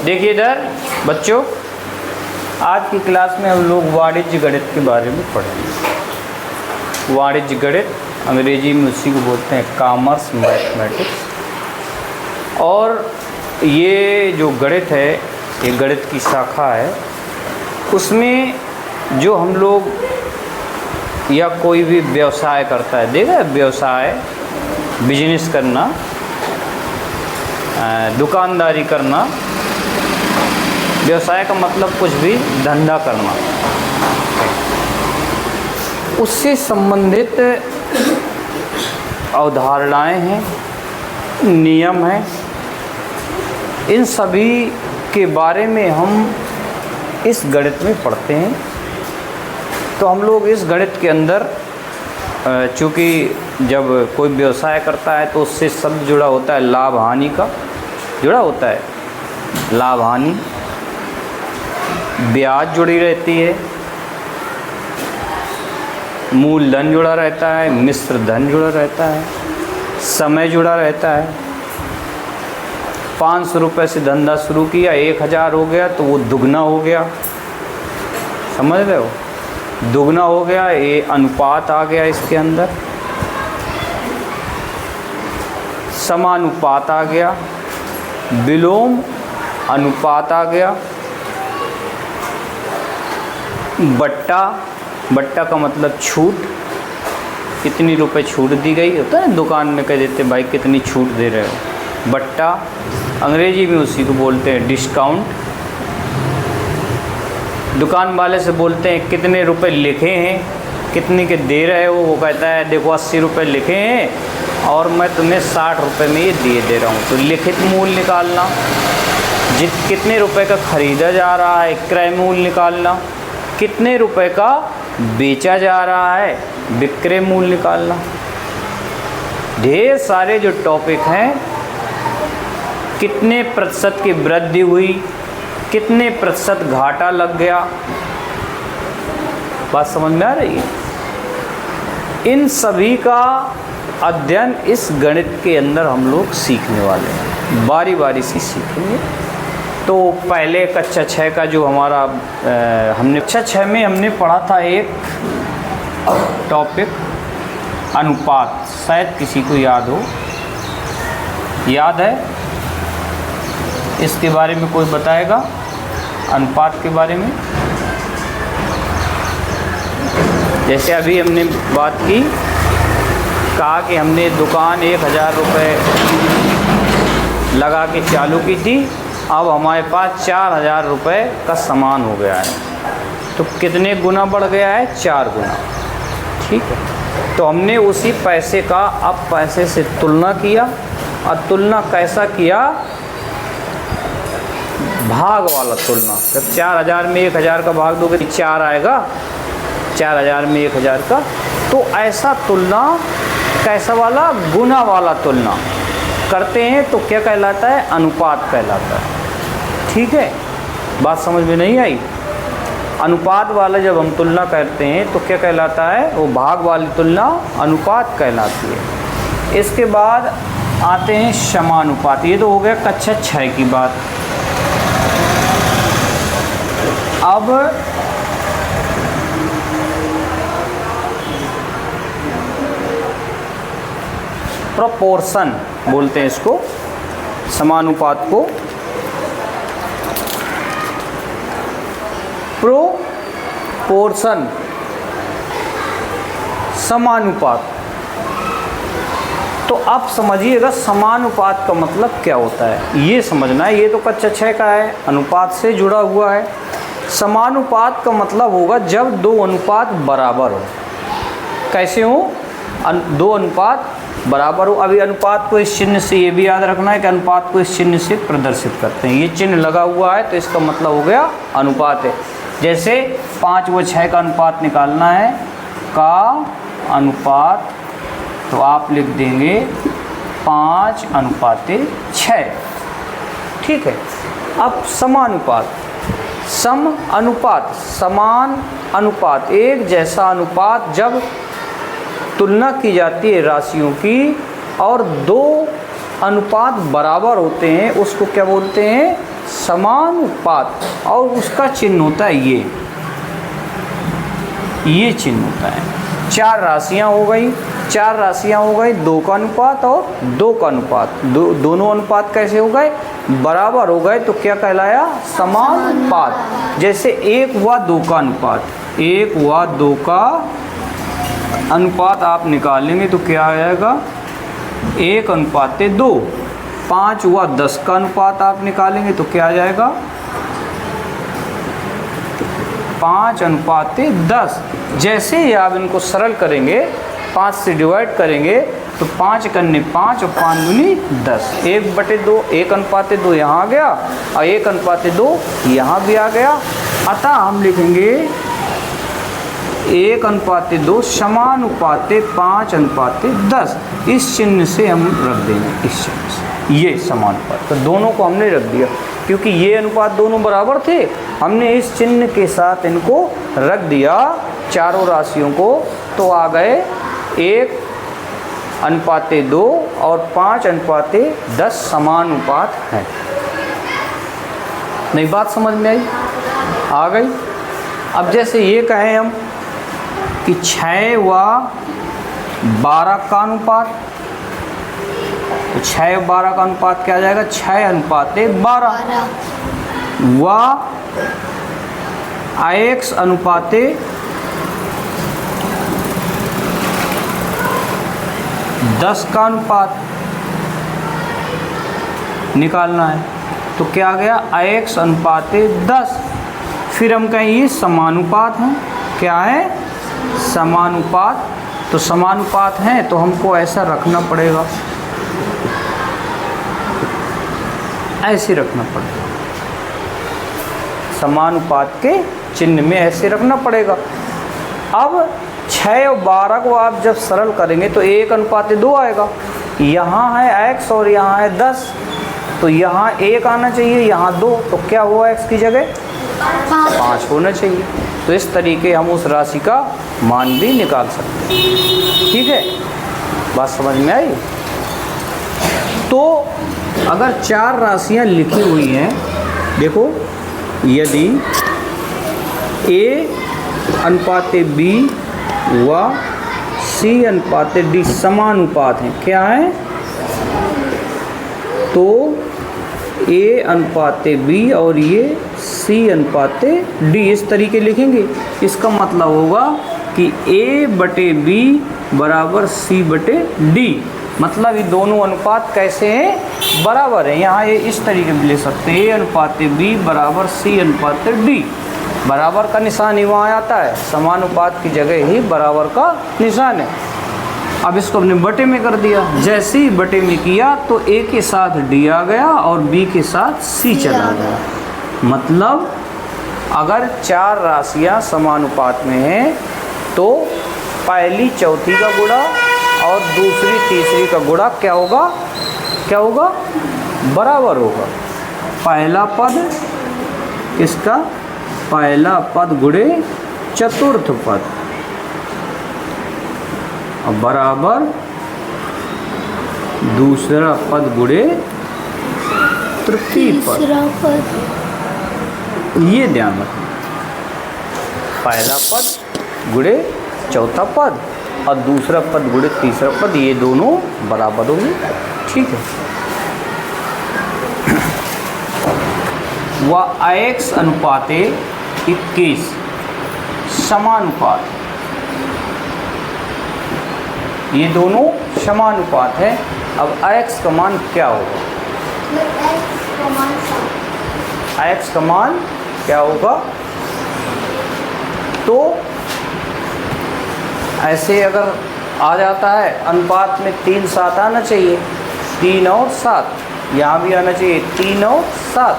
देखिए इधर बच्चों, आज की क्लास में हम लोग वाणिज्य गणित के बारे में पढ़ेंगे। वाणिज्य गणित अंग्रेजी में उसी को बोलते हैं कॉमर्स मैथमेटिक्स। और ये जो गणित है, ये गणित की शाखा है। उसमें जो हम लोग या कोई भी व्यवसाय करता है, देखा व्यवसाय, बिजनेस करना, दुकानदारी करना, व्यवसाय का मतलब कुछ भी धंधा करना, उससे संबंधित अवधारणाएं हैं, नियम हैं। इन सभी के बारे में हम इस गणित में पढ़ते हैं। तो हम लोग इस गणित के अंदर, चूँकि जब कोई व्यवसाय करता है तो उससे शब्द जुड़ा होता है, लाभ हानि का जुड़ा होता है, लाभ हानि, ब्याज जुड़ी रहती है, मूलधन जुड़ा रहता है, मिश्र धन जुड़ा रहता है, समय जुड़ा रहता है। 500 रुपये से धंधा शुरू किया, 1000 हो गया तो वो दुगना हो गया, समझ रहे हो, दुगना हो गया। ये अनुपात आ गया इसके अंदर, समानुपात आ गया, विलोम अनुपात आ गया, बट्टा का मतलब छूट, कितनी रुपए छूट दी गई होता है, दुकान में कह देते भाई कितनी छूट दे रहे हो, बट्टा। अंग्रेजी में उसी को बोलते हैं डिस्काउंट। दुकान वाले से बोलते हैं कितने रुपए लिखे हैं, कितने के दे रहे हो, वो कहता है देखो 80 रुपये लिखे हैं और मैं तुम्हें 60 रुपये में ये दे रहा हूँ। तो लिखित मूल्य निकालना, कितने रुपए का ख़रीदा जा रहा है, क्रय मूल्य निकालना, कितने रुपए का बेचा जा रहा है, विक्रय मूल्य निकालना। ढेर सारे जो टॉपिक हैं, कितने प्रतिशत की वृद्धि हुई, कितने प्रतिशत घाटा लग गया, बात समझ में आ रही है। इन सभी का अध्ययन इस गणित के अंदर हम लोग सीखने वाले हैं, बारी बारी से सीखेंगे। तो पहले कक्षा 6 का जो हमारा हमने कक्षा 6 में हमने पढ़ा था एक टॉपिक अनुपात, शायद किसी को याद हो, याद है? इसके बारे में कोई बताएगा, अनुपात के बारे में? जैसे अभी हमने बात की, कहा कि हमने दुकान 1000 रुपये लगा के चालू की थी, अब हमारे पास 4000 रुपये का सामान हो गया है। तो कितने गुना बढ़ गया है? 4 गुना। ठीक है, तो हमने उसी पैसे का अब पैसे से तुलना किया। और तुलना कैसा किया? भाग वाला तुलना। जब 4000 में 1000 का भाग दोगे तो 4 आएगा, 4000 में 1000 का। तो ऐसा तुलना कैसा वाला? गुना वाला तुलना करते हैं तो क्या कहलाता है? अनुपात कहलाता है। ठीक है, बात समझ में नहीं आई? अनुपात वाला जब हम तुलना करते हैं तो क्या कहलाता है? वो भाग वाली तुलना अनुपात कहलाती है। इसके बाद आते हैं समानुपात। ये तो हो गया कक्षा 6 की बात। अब प्रोपोर्शन बोलते हैं इसको, समानुपात को। प्रोपोर्शन, समानुपात। तो आप समझिएगा समानुपात का मतलब क्या होता है, ये समझना है। ये तो कक्षा 6 का है, अनुपात से जुड़ा हुआ है। समानुपात का मतलब होगा जब दो अनुपात बराबर हो। कैसे हो? दो अनुपात बराबर हो। अभी अनुपात को इस चिन्ह से, ये भी याद रखना है कि अनुपात को इस चिन्ह से प्रदर्शित करते हैं। ये चिन्ह लगा हुआ है तो इसका मतलब हो गया अनुपात है। जैसे 5 व 6 का अनुपात निकालना है, का अनुपात, तो आप लिख देंगे 5:6। ठीक है। अब समानुपात, सम अनुपात, समान अनुपात, एक जैसा अनुपात जब तुलना की जाती है राशियों की और दो अनुपात बराबर होते हैं, उसको क्या बोलते हैं? समानुपात और उसका चिन्ह होता है ये चिन्ह होता है। चार राशियां हो गई, दो का अनुपात और दो का अनुपात, दोनों अनुपात कैसे हो गए, बराबर हो गए, तो क्या कहलाया, समानुपात। जैसे 1 व 2 का अनुपात, 1 व 2 का अनुपात आप निकालेंगे तो क्या आ जाएगा, 1:2। 5 व 10 का अनुपात आप निकालेंगे तो क्या आ जाएगा, 5:10। जैसे ही आप इनको सरल करेंगे, 5 से डिवाइड करेंगे तो 5 करने 5 और 5 दूनी 10, 1/2, 1:2 यहाँ आ गया और 1:2 यहाँ भी आ गया। अतः हम लिखेंगे 1:2 समानुपाते 5:10। इस चिन्ह से हम रख देंगे, इस चिन्ह से, ये समानुपात। तो दोनों को हमने रख दिया क्योंकि ये अनुपात दोनों बराबर थे, हमने इस चिन्ह के साथ इनको रख दिया चारों राशियों को, तो आ गए 1:2 और 5:10 समानुपात है। नई बात समझ में आई, आ गई। अब जैसे ये कहें हम कि 6 व 12 का अनुपात, तो 6 व 12 का अनुपात क्या आ जाएगा, 6:12 व Ix अनुपाते 10 का अनुपात निकालना है, तो क्या आ गया, Ix अनुपाते 10। फिर हम कहें ये समानुपात हैं, क्या है, समानुपात। तो समानुपात हैं तो हमको ऐसा रखना पड़ेगा, ऐसे रखना पड़ेगा, समानुपात के चिन्ह में ऐसे रखना पड़ेगा। अब 6 और 12 को आप जब सरल करेंगे तो 1:2 आएगा। यहाँ है x और यहाँ है 10, तो यहाँ 1 आना चाहिए, यहाँ 2, तो क्या हुआ, x की जगह 5 होना चाहिए। तो इस तरीके हम उस राशि का मान भी निकाल सकते हैं। ठीक है, बात समझ में आई। तो अगर 4 राशियाँ लिखी हुई हैं, देखो, यदि A:B व C:D समानुपात हैं, क्या है, तो A:B और ये C:D इस तरीके लिखेंगे। इसका मतलब होगा कि A/B = C/D, मतलब ये दोनों अनुपात कैसे हैं, बराबर है। यहाँ ये इस तरीके में ले सकते हैं, A:B = C:D। बराबर का निशान ही वहाँ आता है, समानुपात की जगह ही बराबर का निशान है। अब इसको हमने बटे में कर दिया, जैसे ही बटे में किया तो A के साथ D आ गया और B के साथ C चला गया। मतलब अगर 4 राशियाँ समानुपात में हैं तो पहली चौथी का गुणा और दूसरी तीसरी का गुणा क्या होगा, बराबर होगा। पहला पद किसका, पहला पद गुणे चतुर्थ पद और बराबर दूसरा पद गुणे तृतीय पद। ये ध्यान रखना, पहला पद गुणे चौथा पद और दूसरा पद गुणे तीसरा पद, ये दोनों बराबर होंगे। ठीक है, व Ix अनुपाते 21 समानुपात, ये दोनों समानुपात है। अब Ix का मान क्या होगा, Ix का मान क्या होगा, तो ऐसे अगर आ जाता है अनुपात में 3 7 आना चाहिए, 3 और 7, यहाँ भी आना चाहिए 3 और 7,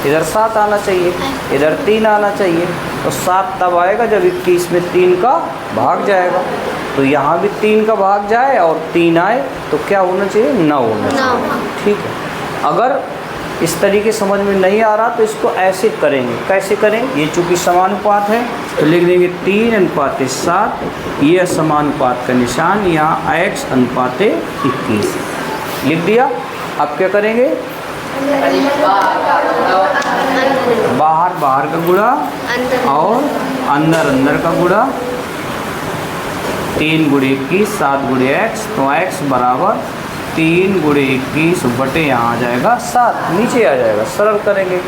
इधर 7 आना चाहिए, इधर 3 आना चाहिए। तो 7 तब आएगा जब 21 में 3 का भाग जाएगा, तो यहाँ भी 3 का भाग जाए और 3 आए तो क्या होना चाहिए, 9 होना चाहिए। ठीक है, अगर इस तरीके समझ में नहीं आ रहा तो इसको ऐसे करेंगे, कैसे करें, ये चूँकि समानुपात है तो लिख देंगे 3:7, ये समानुपात का निशान, यहाँ X:21 लिख दिया। अब क्या करेंगे, बाहर बाहर का गुणा और अंदर अंदर का गुणा। 3 गुणे 21 7 गुणे x, तो x बराबर 3 गुणे 21 बटे यहाँ आ जाएगा 7, नीचे आ जाएगा। सरल करेंगे,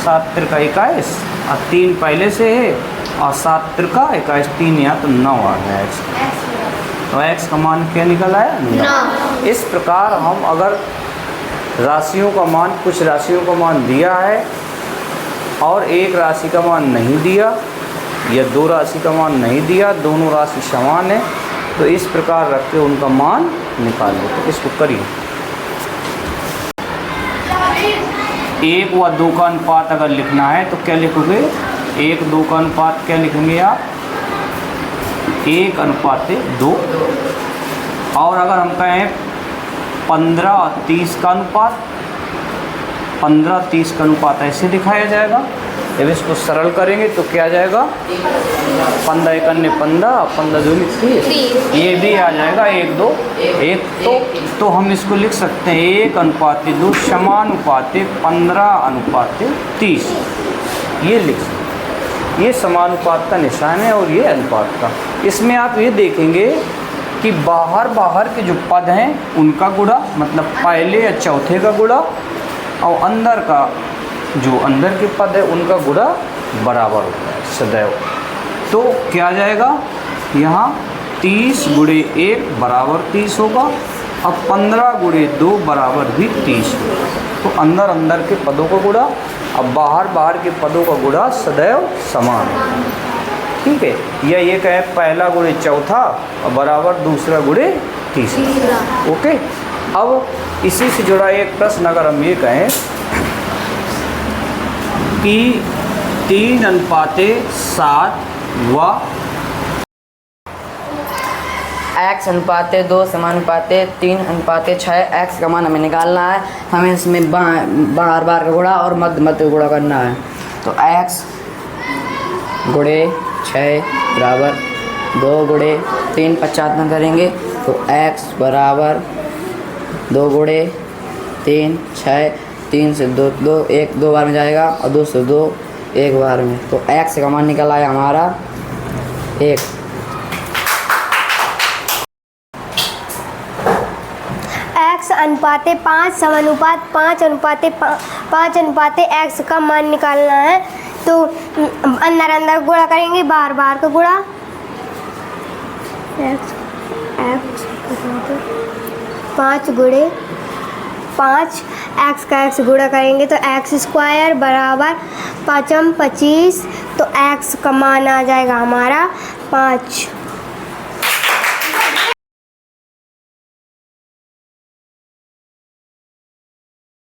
7 त्रिका 21 और 3 पहले से है और 7 त्रिका 21, 3 यहाँ तो 9 आ गया x। तो x का मान क्या निकल आया? 9। इस प्रकार हम अगर राशियों का मान, कुछ राशियों का मान दिया है और एक राशि का मान नहीं दिया या 2 राशि का मान नहीं दिया, दोनों राशि समान है, तो इस प्रकार रख के उनका मान निकाल लो। तो इसको करिए। 1 व 2 का अनुपात अगर लिखना है तो क्या लिखोगे? 1 2 का अनुपात क्या लिखेंगे आप? 1:2। और अगर हम कहें 15 और 30 का अनुपात, 15 30 का अनुपात ऐसे दिखाया जाएगा। जब इसको सरल करेंगे तो क्या आ जाएगा? 15 1 15, 15 2 30, ये भी आ जाएगा 1 2 1। तो हम इसको लिख सकते हैं 1:2 समानुपाते 15:30, ये लिख सकते हैं। ये समानुपात का निशान है और ये अनुपात का। इसमें आप ये देखेंगे कि बाहर बाहर के जो पद हैं उनका गुणा, मतलब पहले या चौथे का गुणा, और अंदर का जो अंदर के पद है उनका गुणा बराबर होता है सदैव। तो क्या आ जाएगा यहाँ? 30 गुणे 1 बराबर 30 होगा, अब 15 गुणे 2 बराबर भी 30 होगा। तो अंदर अंदर के पदों का गुणा, अब बाहर बाहर के पदों का गुणा सदैव समान है। ठीक है, या ये कहे पहला गुणे चौथा और बराबर दूसरा गुणे तीसरा। ओके, अब इसी से जुड़ा एक प्रश्न अगर हम ये कहें कि 3:7 व x:2 समानुपाते 3:6 x का मान हमें निकालना है। हमें इसमें बार बार का गुणा और मध्य मध्य गुणा करना है। तो x गुणे 6 बराबर 2 गुणे 3 55 करेंगे तो x बराबर 2 गुणे 3 6, 3 से 2 2 1 2 बार में जाएगा और 2 से 2 1 बार में। तो x का मान निकल आया हमारा 1। x:5 समानुपात 5:5 x का मान निकालना है। तो अंदर अंदर गुणा करेंगे, बार बार का गुणा। x 5 गुणे 5, x का x गुणा करेंगे तो x² बराबर 5 25, तो x का मान आ जाएगा हमारा 5।